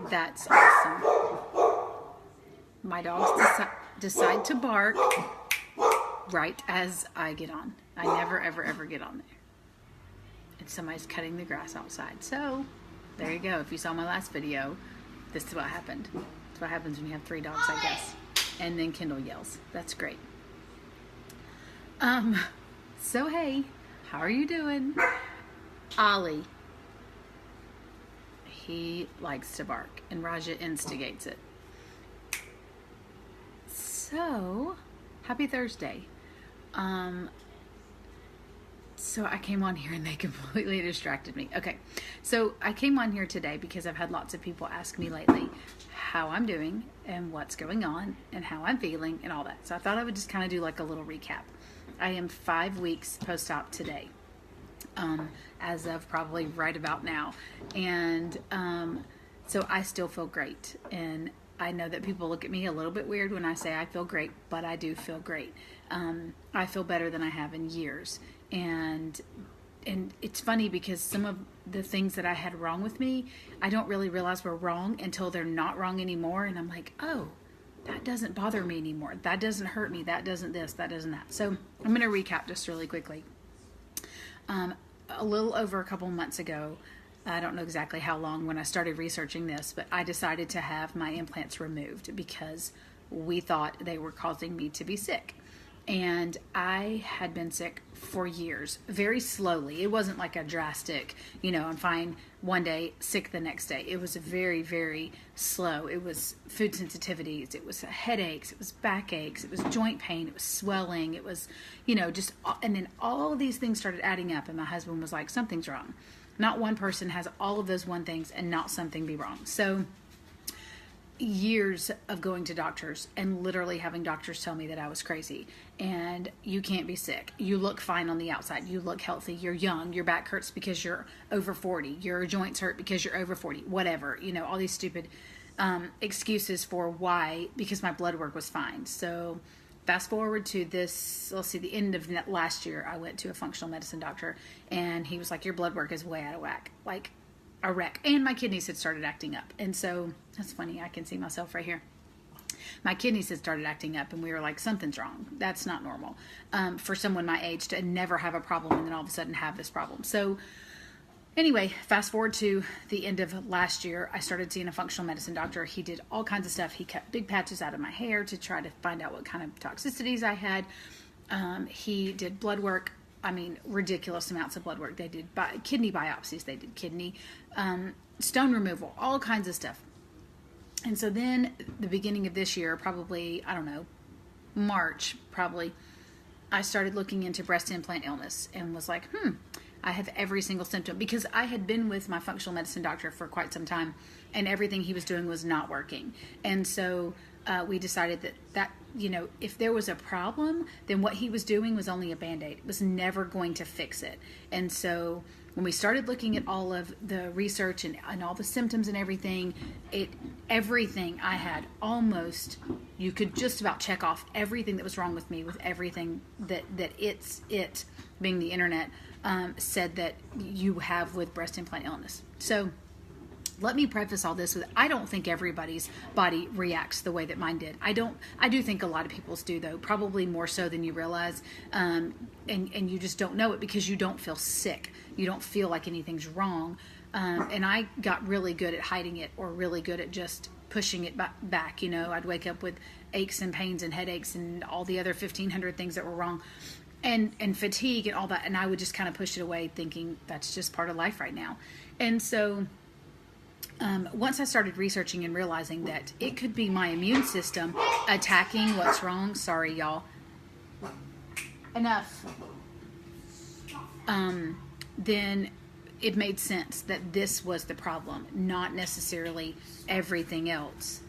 That's awesome. My dogs decide to bark right as I get on. I never, ever, ever get on there. And somebody's cutting the grass outside. So, there you go. If you saw my last video, this is what happened. That's what happens when you have 3 dogs, I guess. And then Kendall yells. That's great. So hey, how are you doing? Ollie. He likes to bark, and Raja instigates it. So, happy Thursday. So I came on here and they completely distracted me. Okay, so I came on here today because I've had lots of people ask me lately how I'm doing and what's going on and how I'm feeling and all that. So I thought I would just kind of do like a little recap. I am 5 weeks post-op today, as of probably right about now. And so I still feel great. And I know that people look at me a little bit weird when I say I feel great, but I do feel great. I feel better than I have in years. And it's funny because some of the things that I had wrong with me, I don't really realize were wrong until they're not wrong anymore. And I'm like, oh, that doesn't bother me anymore. That doesn't hurt me. That doesn't this, that doesn't that. So I'm going to recap just really quickly. A little over a couple months ago, I don't know exactly how long when I started researching this, but I decided to have my implants removed because we thought they were causing me to be sick. And I had been sick for years, very slowly. It wasn't like a drastic, I'm fine one day, sick the next day. It was very, very slow. It was food sensitivities. It was headaches. It was backaches. It was joint pain. It was swelling. It was, and then all of these things started adding up. And my husband was like, something's wrong. Not one person has all of those one things and not something be wrong. So years of going to doctors and literally having doctors tell me that I was crazy and you can't be sick. You look fine on the outside. You look healthy. You're young. Your back hurts because you're over 40. Your joints hurt because you're over 40. Whatever, all these stupid excuses for why, because my blood work was fine. So fast forward to this, the end of last year, I went to a functional medicine doctor and he was like, your blood work is way out of whack. Like a wreck. And my kidneys had started acting up. And so that's funny. I can see myself right here. My kidneys had started acting up and we were like, something's wrong. That's not normal for someone my age to never have a problem and then all of a sudden have this problem. So anyway, fast forward to the end of last year, I started seeing a functional medicine doctor. He did all kinds of stuff. He cut big patches out of my hair to try to find out what kind of toxicities I had. He did blood work. I mean, ridiculous amounts of blood work. They did kidney biopsies. They did kidney stone removal, all kinds of stuff. And so then the beginning of this year, probably, I don't know, March, probably, I started looking into breast implant illness and was like, I have every single symptom because I had been with my functional medicine doctor for quite some time and everything he was doing was not working. And so we decided that if there was a problem, then what he was doing was only a Band-Aid. It was never going to fix it. And so when we started looking at all of the research and all the symptoms and everything I had almost, you could just about check off everything that was wrong with me with everything that it being the internet said that you have with breast implant illness. So let me preface all this with, I don't think everybody's body reacts the way that mine did. I do think a lot of people's do though, probably more so than you realize. And you just don't know it because you don't feel sick. You don't feel like anything's wrong. And I got really good at hiding it or really good at just pushing it back. I'd wake up with aches and pains and headaches and all the other 1,500 things that were wrong and fatigue and all that. And I would just kind of push it away thinking that's just part of life right now. And so once I started researching and realizing that it could be my immune system attacking what's wrong. Sorry, y'all. Enough. Then it made sense that this was the problem, not necessarily everything else.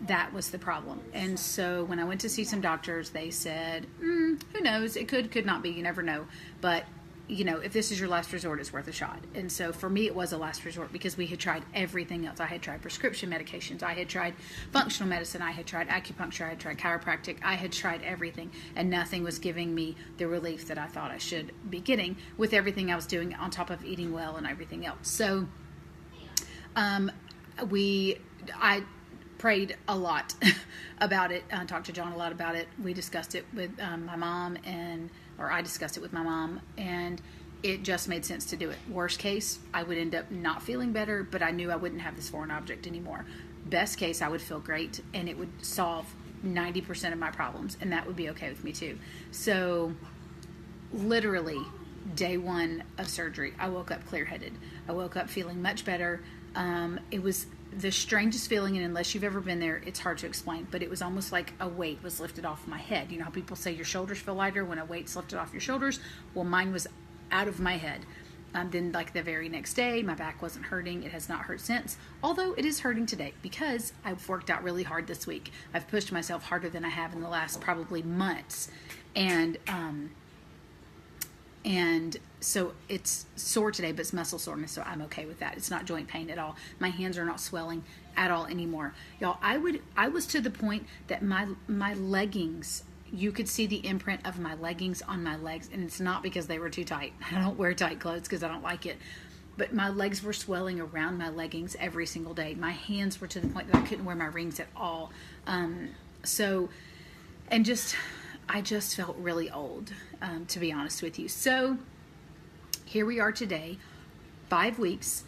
That was the problem. And so when I went to see some doctors, they said, who knows? It could not be. You never know. But if this is your last resort, it's worth a shot. And so for me, it was a last resort because we had tried everything else. I had tried prescription medications. I had tried functional medicine. I had tried acupuncture. I had tried chiropractic. I had tried everything and nothing was giving me the relief that I thought I should be getting with everything I was doing on top of eating well and everything else. So, I prayed a lot about it. I talked to John a lot about it. We discussed it with my mom, or I discussed it with my mom, and it just made sense to do it. Worst case, I would end up not feeling better, but I knew I wouldn't have this foreign object anymore. Best case, I would feel great, and it would solve 90% of my problems, and that would be okay with me too. So literally day one of surgery, I woke up clear-headed. I woke up feeling much better. It was the strangest feeling, and unless you've ever been there, it's hard to explain, but it was almost like a weight was lifted off my head. You know how people say your shoulders feel lighter when a weight's lifted off your shoulders? Well, mine was out of my head. Then like the very next day, my back wasn't hurting. It has not hurt since, although it is hurting today because I've worked out really hard this week. I've pushed myself harder than I have in the last probably months. And so it's sore today, but it's muscle soreness, so I'm okay with that. It's not joint pain at all. My hands are not swelling at all anymore. Y'all, I was to the point that my leggings, you could see the imprint of my leggings on my legs, and it's not because they were too tight. I don't wear tight clothes because I don't like it. But my legs were swelling around my leggings every single day. My hands were to the point that I couldn't wear my rings at all. I just felt really old, to be honest with you. So here we are today, 5 weeks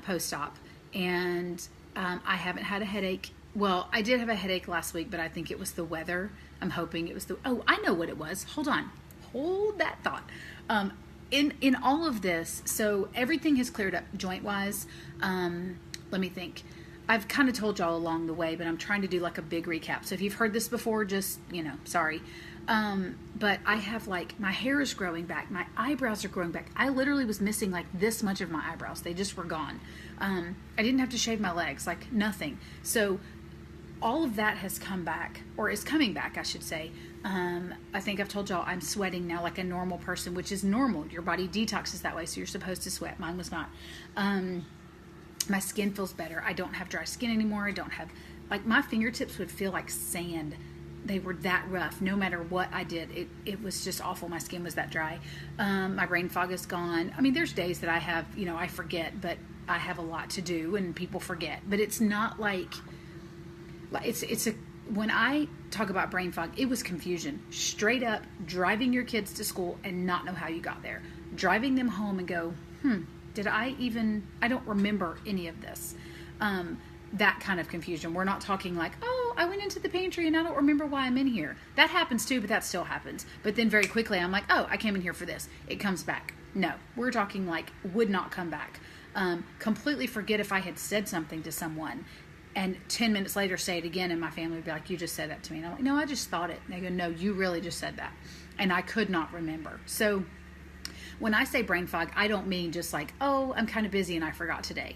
post-op, and I haven't had a headache. Well, I did have a headache last week, but I think it was the weather. I'm hoping it was I know what it was. Hold on. Hold that thought. In all of this, so everything has cleared up joint-wise. Let me think. I've kind of told y'all along the way, but I'm trying to do like a big recap. So if you've heard this before, just, sorry. But I have my hair is growing back. My eyebrows are growing back. I literally was missing like this much of my eyebrows. They just were gone. I didn't have to shave my legs, like nothing. So all of that has come back, or is coming back, I should say. I think I've told y'all I'm sweating now like a normal person, which is normal. Your body detoxes that way, so you're supposed to sweat. Mine was not. My skin feels better. I don't have dry skin anymore. I don't have, my fingertips would feel like sand. They were that rough. No matter what I did, it was just awful. My skin was that dry. My brain fog is gone. I mean, there's days that I have, I forget, but I have a lot to do and people forget. But it's not like, when I talk about brain fog, it was confusion. Straight up driving your kids to school and not know how you got there. Driving them home and go, I don't remember any of this. That kind of confusion. We're not talking like, I went into the pantry and I don't remember why I'm in here. That happens too, but that still happens. But then very quickly I'm like, I came in here for this. It comes back. No, we're talking like would not come back. Completely forget if I had said something to someone and 10 minutes later say it again, and my family would be like, you just said that to me. And I'm like, no, I just thought it. And they go, no, you really just said that. And I could not remember. So when I say brain fog, I don't mean just like, I'm kind of busy and I forgot today.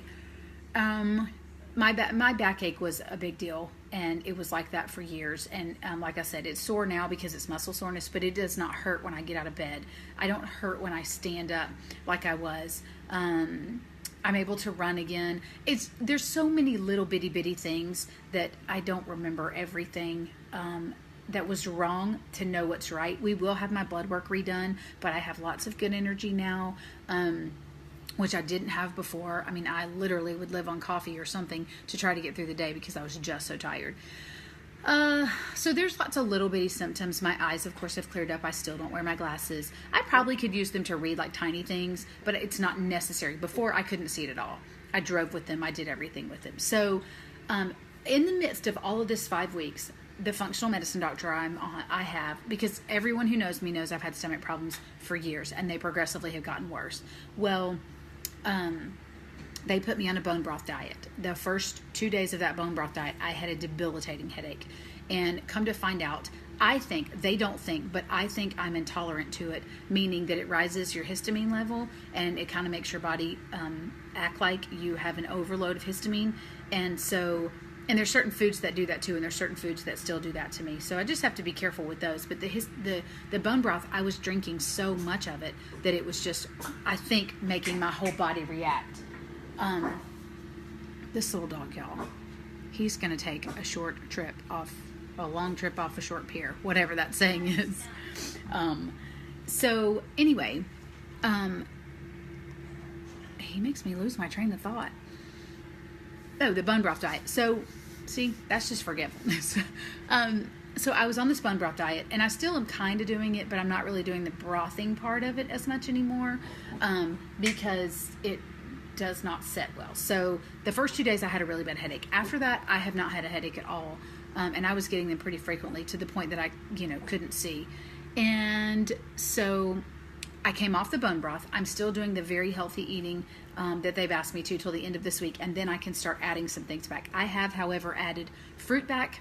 My backache was a big deal, and it was like that for years. And like I said, it's sore now because it's muscle soreness, but it does not hurt when I get out of bed. I don't hurt when I stand up like I was. I'm able to run again. There's so many little bitty things that I don't remember everything that was wrong to know what's right. We will have my blood work redone, but I have lots of good energy now, which I didn't have before. I mean, I literally would live on coffee or something to try to get through the day because I was just so tired. So there's lots of little bitty symptoms. My eyes, of course, have cleared up. I still don't wear my glasses. I probably could use them to read like tiny things, but it's not necessary. Before, I couldn't see it at all. I drove with them. I did everything with them. So, in the midst of all of this 5 weeks, the functional medicine doctor I have, because everyone who knows me knows I've had stomach problems for years, and they progressively have gotten worse. Well, they put me on a bone broth diet. The first 2 days of that bone broth diet, I had a debilitating headache. And come to find out, I think I'm intolerant to it, meaning that it rises your histamine level and it kind of makes your body act like you have an overload of histamine. And there's certain foods that do that too, and there's certain foods that still do that to me. So I just have to be careful with those. But the bone broth, I was drinking so much of it that it was just, I think, making my whole body react. This little dog, y'all, he's going to take a long trip off a short pier, whatever that saying is. So anyway, he makes me lose my train of thought. Oh, the bone broth diet. So, see, that's just forgetfulness. So I was on this bone broth diet, and I still am kind of doing it, but I'm not really doing the brothing part of it as much anymore, because it does not set well. So the first 2 days I had a really bad headache. After that, I have not had a headache at all, and I was getting them pretty frequently to the point that I, couldn't see. And so I came off the bone broth. I'm still doing the very healthy eating that they've asked me to till the end of this week, and then I can start adding some things back. I have, however, added fruit back,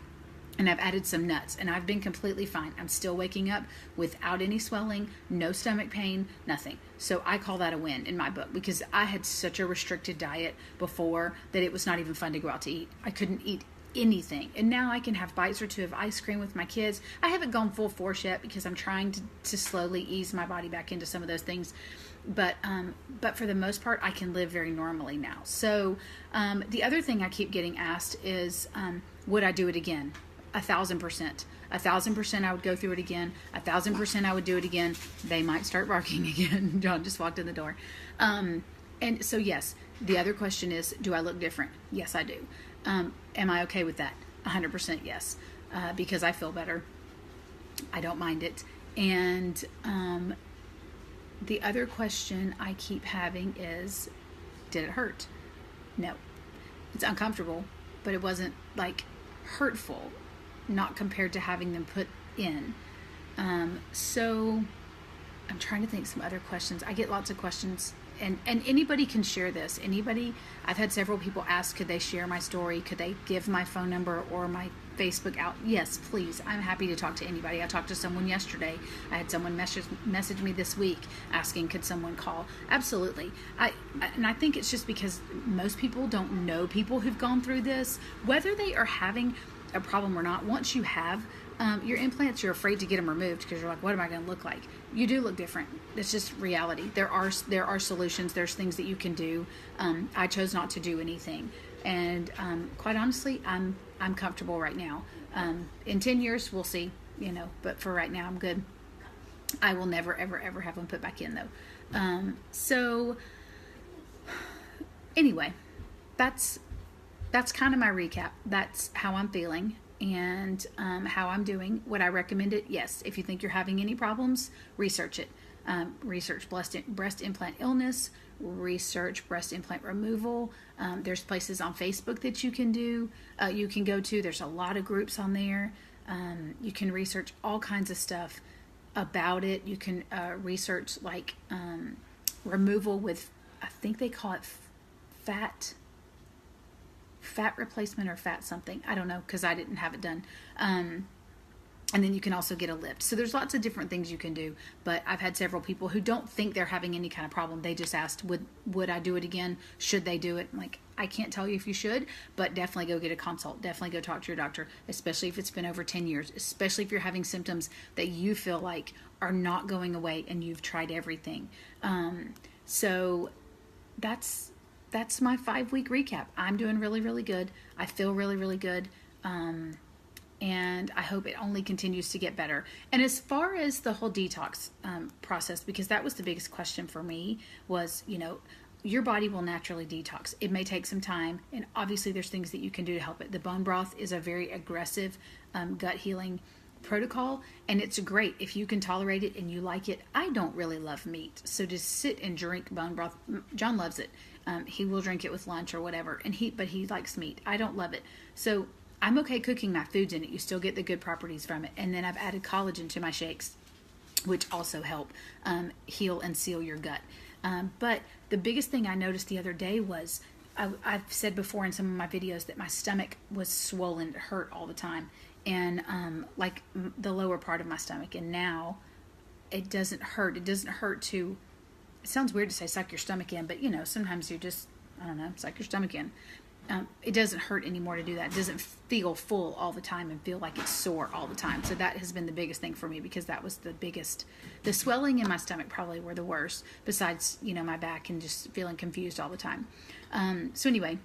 and I've added some nuts, and I've been completely fine. I'm still waking up without any swelling, no stomach pain, nothing. So I call that a win in my book, because I had such a restricted diet before that it was not even fun to go out to eat. I couldn't eat anything, and now I can have bites or two of ice cream with my kids. I haven't gone full force yet because I'm trying to slowly ease my body back into some of those things, but for the most part I can live very normally now. So the other thing I keep getting asked is would I do it again? 1,000%. 1,000% I would go through it again. 1,000% I would do it again. They might start barking again. John just walked in the door. And so yes, the other question is, do I look different? Yes, I do. Am I okay with that? 100% yes, because I feel better. I don't mind it. And the other question I keep having is, did it hurt? No. It's uncomfortable, but it wasn't like hurtful, not compared to having them put in. So I'm trying to think some other questions. I get lots of questions, and anybody can share this. I've had several people ask, could they share my story? Could they give my phone number or my Facebook out? Yes, please. I'm happy to talk to anybody. I talked to someone yesterday. I had someone message me this week asking, could someone call? Absolutely. And I think it's just because most people don't know people who've gone through this, whether they are having a problem or not. Once you have your implants, you're afraid to get them removed because you're like, what am I going to look like? You do look different. It's just reality. There are solutions. There's things that you can do. I chose not to do anything, and quite honestly, I'm comfortable right now. In 10 years, we'll see. But for right now, I'm good. I will never, ever, ever have them put back in though. So anyway, that's kind of my recap. That's how I'm feeling and how I'm doing. Would I recommend it? Yes. If you think you're having any problems, research it. Research breast implant illness, research breast implant removal. There's places on Facebook that you can go to. There's a lot of groups on there. You can research all kinds of stuff about it. You can research like removal with, I think they call it fat replacement or fat something. I don't know, because I didn't have it done. And then you can also get a lift. So there's lots of different things you can do. But I've had several people who don't think they're having any kind of problem. They just asked, would I do it again? Should they do it? I'm like, I can't tell you if you should, but definitely go get a consult. Definitely go talk to your doctor, especially if it's been over 10 years, especially if you're having symptoms that you feel like are not going away and you've tried everything. So that's my 5-week recap. I'm doing really, really good. I feel really, really good. And I hope it only continues to get better. And as far as the whole detox process, because that was the biggest question for me, was, your body will naturally detox. It may take some time, and obviously there's things that you can do to help it. The bone broth is a very aggressive gut healing protocol, and it's great if you can tolerate it and you like it. I don't really love meat, so to sit and drink bone broth, John loves it. He will drink it with lunch or whatever, but he likes meat. I don't love it, so I'm okay cooking my foods in it. You still get the good properties from it. And then I've added collagen to my shakes, which also help heal and seal your gut. But the biggest thing I noticed the other day was, I've said before in some of my videos that my stomach was swollen, it hurt all the time. And like the lower part of my stomach. And now it doesn't hurt. It doesn't hurt to, it sounds weird to say suck your stomach in, but sometimes you just, I don't know, suck your stomach in. It doesn't hurt anymore to do that. It doesn't feel full all the time and feel like it's sore all the time. So that has been the biggest thing for me, because that was the biggest. The swelling in my stomach probably were the worst, besides, my back and just feeling confused all the time. So anyway,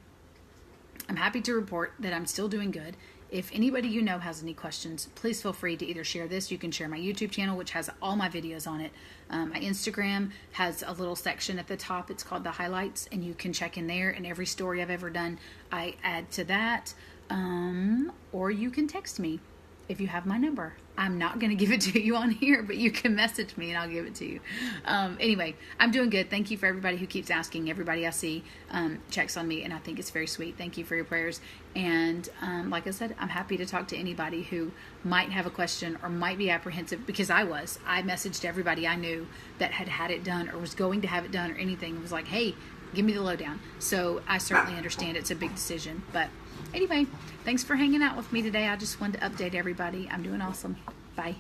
I'm happy to report that I'm still doing good. if anybody you know has any questions, please feel free to either share this. You can share my YouTube channel, which has all my videos on it. My Instagram has a little section at the top. It's called the highlights, and you can check in there, and every story I've ever done, I add to that. Or you can text me if you have my number. I'm not going to give it to you on here, but you can message me and I'll give it to you. Anyway, I'm doing good. Thank you for everybody who keeps asking. Everybody I see checks on me, and I think it's very sweet. Thank you for your prayers. And like I said, I'm happy to talk to anybody who might have a question or might be apprehensive, because I messaged everybody I knew that had it done or was going to have it done or anything. It was like, hey, give me the lowdown. So I certainly understand it's a big decision. But anyway, thanks for hanging out with me today. I just wanted to update everybody. I'm doing awesome. Bye.